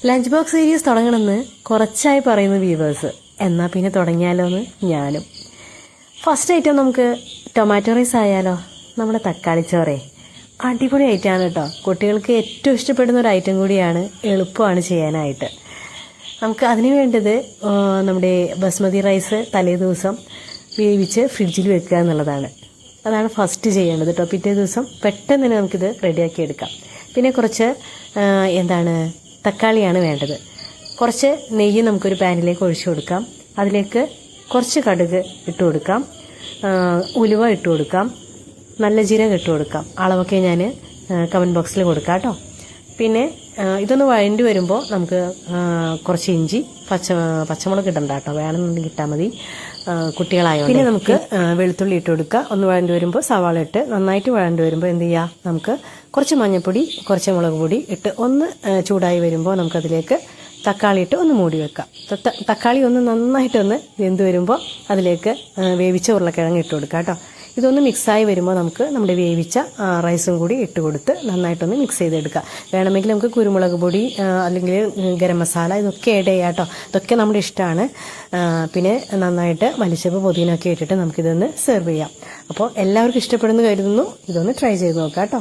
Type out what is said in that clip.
Lunch box series തുടങ്ങണമെന്ന് കുറച്ചായി പറയുന്നു viewers. എന്നാൽ പിന്നെ തുടങ്ങിയാലോ എന്ന് ഞാനും. ഫസ്റ്റ് ഐറ്റം നമുക്ക് ടൊമാറ്റോ റൈസ് ആയാലോ. നമ്മുടെ തക്കാളിച്ചോറേ അടിപൊളി ഐറ്റമാണ് കേട്ടോ. കുട്ടികൾക്ക് ഏറ്റവും ഇഷ്ടപ്പെടുന്ന ഒരു ഐറ്റം കൂടിയാണ്, എളുപ്പമാണ് ചെയ്യാനായിട്ട്. നമുക്ക് അതിന് വേണ്ടത് നമ്മുടെ ബസ്മതി റൈസ് തലേ ദിവസം വേവിച്ച് ഫ്രിഡ്ജിൽ വെക്കുക എന്നുള്ളതാണ്. അതാണ് ഫസ്റ്റ് ചെയ്യേണ്ടത് കേട്ടോ. പിറ്റേ ദിവസം പെട്ടെന്ന് തന്നെ നമുക്കിത് റെഡിയാക്കി എടുക്കാം. പിന്നെ കുറച്ച് തക്കാളിയാണ് വേണ്ടത്. കുറച്ച് നെയ്യ് നമുക്കൊരു പാനിലേക്ക് ഒഴിച്ചു കൊടുക്കാം. അതിലേക്ക് കുറച്ച് കടുക് ഇട്ട് കൊടുക്കാം, ഉലുവ ഇട്ട് കൊടുക്കാം, നല്ല ജീരകം ഇട്ട് കൊടുക്കാം. അളവൊക്കെ ഞാൻ കമൻറ്റ് ബോക്സിൽ കൊടുക്കാം കേട്ടോ. പിന്നെ ഇതൊന്ന് വഴണ്ടി വരുമ്പോൾ നമുക്ക് കുറച്ച് ഇഞ്ചി, പച്ചമുളക് ഇടണ്ട കേട്ടോ, വേണമെന്നുണ്ടെങ്കിൽ ഇട്ടാൽ മതി, കുട്ടികളായതുകൊണ്ട്. പിന്നെ നമുക്ക് വെളുത്തുള്ളി ഇട്ട് കൊടുക്കുക. ഒന്ന് വഴണ്ടി വരുമ്പോൾ സവാള ഇട്ട് നന്നായിട്ട് വഴണ്ടി വരുമ്പോൾ എന്ത് ചെയ്യുക, നമുക്ക് കുറച്ച് മഞ്ഞൾപ്പൊടി, കുറച്ച് മുളക് പൊടി ഇട്ട് ഒന്ന് ചൂടായി വരുമ്പോൾ നമുക്കതിലേക്ക് തക്കാളി ഇട്ട് ഒന്ന് മൂടി വെക്കാം. തക്കാളി ഒന്ന് നന്നായിട്ടൊന്ന് വെന്ത് വരുമ്പോൾ അതിലേക്ക് വേവിച്ച ഉരുളക്കിഴങ്ങ് ഇട്ട് കൊടുക്കാം കേട്ടോ. ഇതൊന്ന് മിക്സായി വരുമ്പോൾ നമുക്ക് നമ്മുടെ വേവിച്ച റൈസും കൂടി ഇട്ട് കൊടുത്ത് നന്നായിട്ടൊന്ന് മിക്സ് ചെയ്തെടുക്കുക. വേണമെങ്കിൽ നമുക്ക് കുരുമുളക് പൊടി അല്ലെങ്കിൽ ഗരം മസാല ഇതൊക്കെ ആഡ് ചെയ്യാം കേട്ടോ. ഇതൊക്കെ നമ്മുടെ ഇഷ്ടമാണ്. പിന്നെ നന്നായിട്ട് മല്ലിച്ചപ്പ് പുതിനൊക്കെ ഇട്ടിട്ട് നമുക്കിതൊന്ന് സെർവ് ചെയ്യാം. അപ്പോൾ എല്ലാവർക്കും ഇഷ്ടപ്പെടുന്നു കരുതുന്നു. ഇതൊന്ന് ട്രൈ ചെയ്ത് നോക്കാം കേട്ടോ.